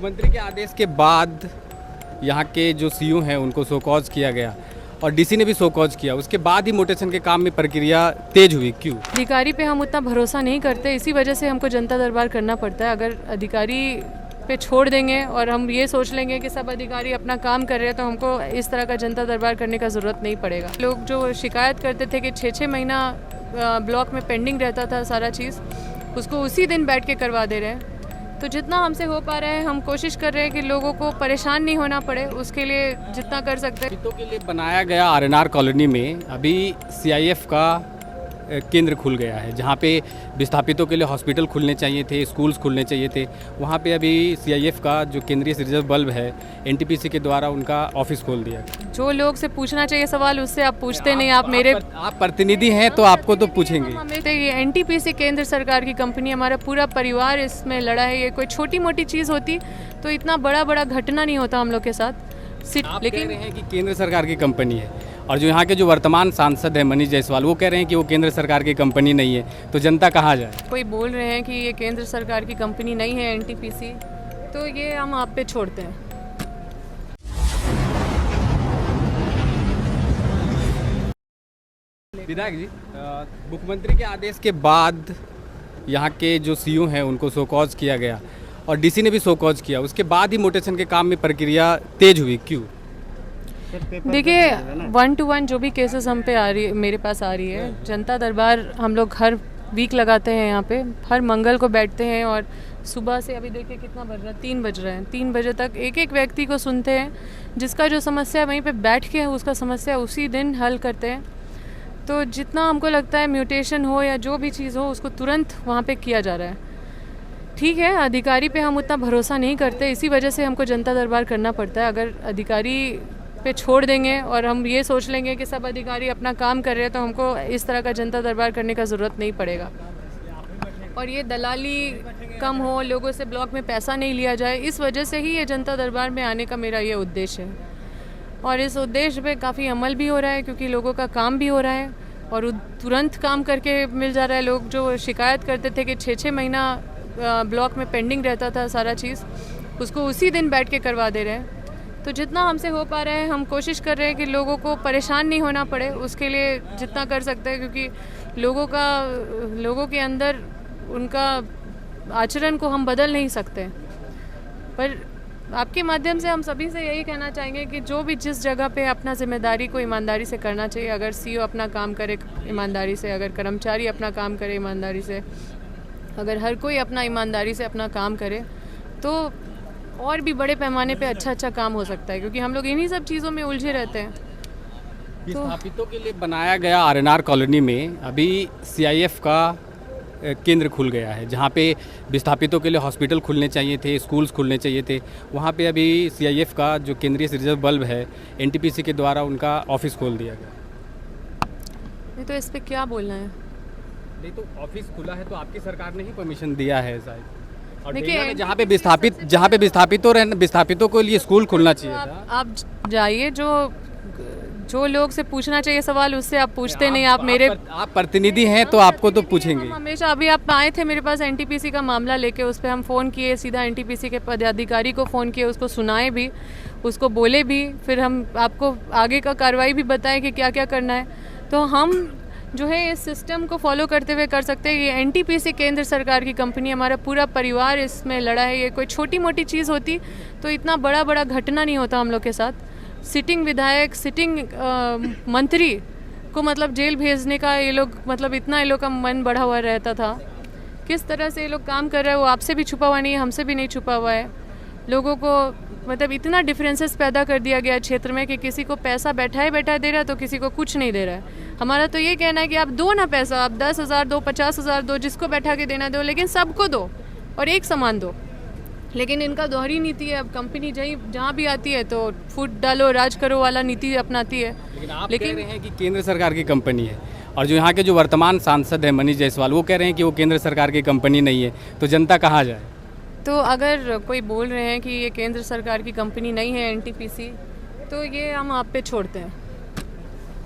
मुख्यमंत्री के आदेश के बाद यहाँ के जो सीईओ हैं उनको शो कॉज किया गया और डीसी ने भी शो कॉज किया, उसके बाद ही म्यूटेशन के काम में प्रक्रिया तेज हुई, क्यों? अधिकारी पे हम उतना भरोसा नहीं करते, इसी वजह से हमको जनता दरबार करना पड़ता है। अगर अधिकारी पे छोड़ देंगे और हम ये सोच लेंगे कि सब अधिकारी अपना काम कर रहे हैं तो हमको इस तरह का जनता दरबार करने का ज़रूरत नहीं पड़ेगा। लोग जो शिकायत करते थे कि 6-6 महीना ब्लॉक में पेंडिंग रहता था सारा चीज़, उसको उसी दिन बैठ के करवा दे रहे हैं। तो जितना हमसे हो पा रहा है हम कोशिश कर रहे हैं कि लोगों को परेशान नहीं होना पड़े, उसके लिए जितना कर सकते हैं। विस्थापितों के लिए बनाया गया आरएनआर कॉलोनी में अभी सीआईएफ का केंद्र खुल गया है, जहाँ पे विस्थापितों के लिए हॉस्पिटल खुलने चाहिए थे, स्कूल्स खुलने चाहिए थे। वहाँ पे अभी सीआईएफ का जो केंद्रीय रिजर्व बल्ब है एनटीपीसी के द्वारा उनका ऑफिस खोल दिया। जो लोग से पूछना चाहिए सवाल उससे आप पूछते नहीं। आप प्रतिनिधि हैं तो आपको तो पूछेंगे। ये एनटीपीसी केंद्र सरकार की कंपनी, हमारा पूरा परिवार इसमें लड़ा है। ये कोई छोटी मोटी चीज़ होती तो इतना बड़ा बड़ा घटना नहीं होता हम लोग के साथ। लेकिन कह रहे हैं कि केंद्र सरकार की कंपनी है, और जो यहाँ के जो वर्तमान सांसद हैं मनीष जायसवाल, वो कह रहे हैं कि वो केंद्र सरकार की कंपनी नहीं है, तो जनता कहाँ जाए? कोई बोल रहे हैं कि ये केंद्र सरकार की कंपनी नहीं है एनटीपीसी, तो ये हम आप पे छोड़ते हैं। विधायक जी, मुख्यमंत्री के आदेश के बाद यहाँ के जो सीईओ हैं उनको शो कॉज किया गया और डीसी ने भी शो कॉज किया, उसके बाद ही म्यूटेशन के काम में प्रक्रिया तेज हुई, क्यों? देखिए 1-to-1 जो भी केसेस हम पे आ रही है, मेरे पास आ रही है, जनता दरबार हम लोग हर वीक लगाते हैं यहाँ पे, हर मंगल को बैठते हैं और सुबह से अभी देखिए कितना बज रहा है, 3 बज रहे हैं, 3 बजे तक एक एक व्यक्ति को सुनते हैं, जिसका जो समस्या वहीं पे बैठ के उसका समस्या उसी दिन हल करते हैं। तो जितना हमको लगता है म्यूटेशन हो या जो भी चीज़ हो उसको तुरंत वहाँ पे किया जा रहा है। ठीक है, अधिकारी पे हम उतना भरोसा नहीं करते, इसी वजह से हमको जनता दरबार करना पड़ता है। अगर अधिकारी पे छोड़ देंगे और हम ये सोच लेंगे कि सब अधिकारी अपना काम कर रहे हैं तो हमको इस तरह का जनता दरबार करने का ज़रूरत नहीं पड़ेगा। और ये दलाली कम हो, लोगों से ब्लॉक में पैसा नहीं लिया जाए, इस वजह से ही ये जनता दरबार में आने का मेरा ये उद्देश्य है। और इस उद्देश्य पे काफ़ी अमल भी हो रहा है क्योंकि लोगों का काम भी हो रहा है और तुरंत काम करके मिल जा रहा है। लोग जो शिकायत करते थे कि 6-6 महीना ब्लॉक में पेंडिंग रहता था सारा चीज़, उसको उसी दिन बैठ के करवा दे रहे हैं। तो जितना हमसे हो पा रहा है हम कोशिश कर रहे हैं कि लोगों को परेशान नहीं होना पड़े, उसके लिए जितना कर सकते हैं, क्योंकि लोगों के अंदर उनका आचरण को हम बदल नहीं सकते। पर आपके माध्यम से हम सभी से यही कहना चाहेंगे कि जो भी जिस जगह पे अपना जिम्मेदारी को ईमानदारी से करना चाहिए, अगर सीईओ अपना काम करे ईमानदारी से, अगर कर्मचारी अपना काम करे ईमानदारी से, अगर हर कोई अपना ईमानदारी से अपना काम करे तो और भी बड़े पैमाने पे अच्छा काम हो सकता है, क्योंकि हम लोग इन्हीं सब चीज़ों में उलझे रहते हैं। विस्थापितों के लिए बनाया गया आरएनआर कॉलोनी में अभी सीआईएफ का केंद्र खुल गया है, जहाँ पे विस्थापितों के लिए हॉस्पिटल खुलने चाहिए थे, स्कूल्स खुलने चाहिए थे। वहाँ पे अभी सीआईएफ का जो केंद्रीय रिजर्व बल्ब है एनटीपीसी के द्वारा उनका ऑफिस खोल दिया गया। नहीं तो इस पर क्या बोलना है? नहीं तो ऑफिस खुला है तो आपकी सरकार ने ही परमिशन दिया है शायद। और देखिए जहाँ पे विस्थापितों के लिए स्कूल खुलना चाहिए था। आप जाइए, जो लोग से पूछना चाहिए सवाल उससे आप पूछते नहीं। आप प्रतिनिधि हैं तो आपको तो पूछेंगे। हमेशा अभी आप आए थे मेरे पास एनटीपीसी का मामला लेके, उस पर हम फ़ोन किए, सीधा एनटीपीसी के पदाधिकारी को फ़ोन किए, उसको सुनाए भी, उसको बोले भी, फिर हम आपको आगे का कार्रवाई भी बताएं कि क्या क्या करना है। तो हम जो है इस सिस्टम को फॉलो करते हुए कर सकते हैं। ये एनटीपीसी केंद्र सरकार की कंपनी, हमारा पूरा परिवार इसमें लड़ा है। ये कोई छोटी मोटी चीज़ होती तो इतना बड़ा बड़ा घटना नहीं होता हम लोग के साथ। सिटिंग विधायक, सिटिंग मंत्री को मतलब जेल भेजने का ये लोग, मतलब इतना ये लोग का मन बढ़ा हुआ रहता था। किस तरह से ये लोग काम कर रहे हैं वो आपसे भी छुपा हुआ नहीं है, हमसे भी नहीं छुपा हुआ है। लोगों को मतलब इतना डिफरेंसेस पैदा कर दिया गया क्षेत्र में कि किसी को पैसा बैठा दे रहा है तो किसी को कुछ नहीं दे रहा है। हमारा तो ये कहना है कि आप दो ना पैसा, आप 10,000 दो, 50,000 दो, जिसको बैठा के देना दो, लेकिन सबको दो और एक समान दो। लेकिन इनका दोहरी नीति है। अब कंपनी जहाँ भी आती है तो फूट डालो राज करो वाला नीति अपनाती है। लेकिन कह रहे हैं कि केंद्र सरकार की कंपनी है, और जो यहाँ के जो वर्तमान सांसद हैं मनीष जायसवाल, वो कह रहे हैं कि वो केंद्र सरकार की कंपनी नहीं है, तो जनता कहाँ जाए? तो अगर कोई बोल रहे हैं कि ये केंद्र सरकार की कंपनी नहीं है एनटीपीसी, तो ये हम आप पे छोड़ते हैं।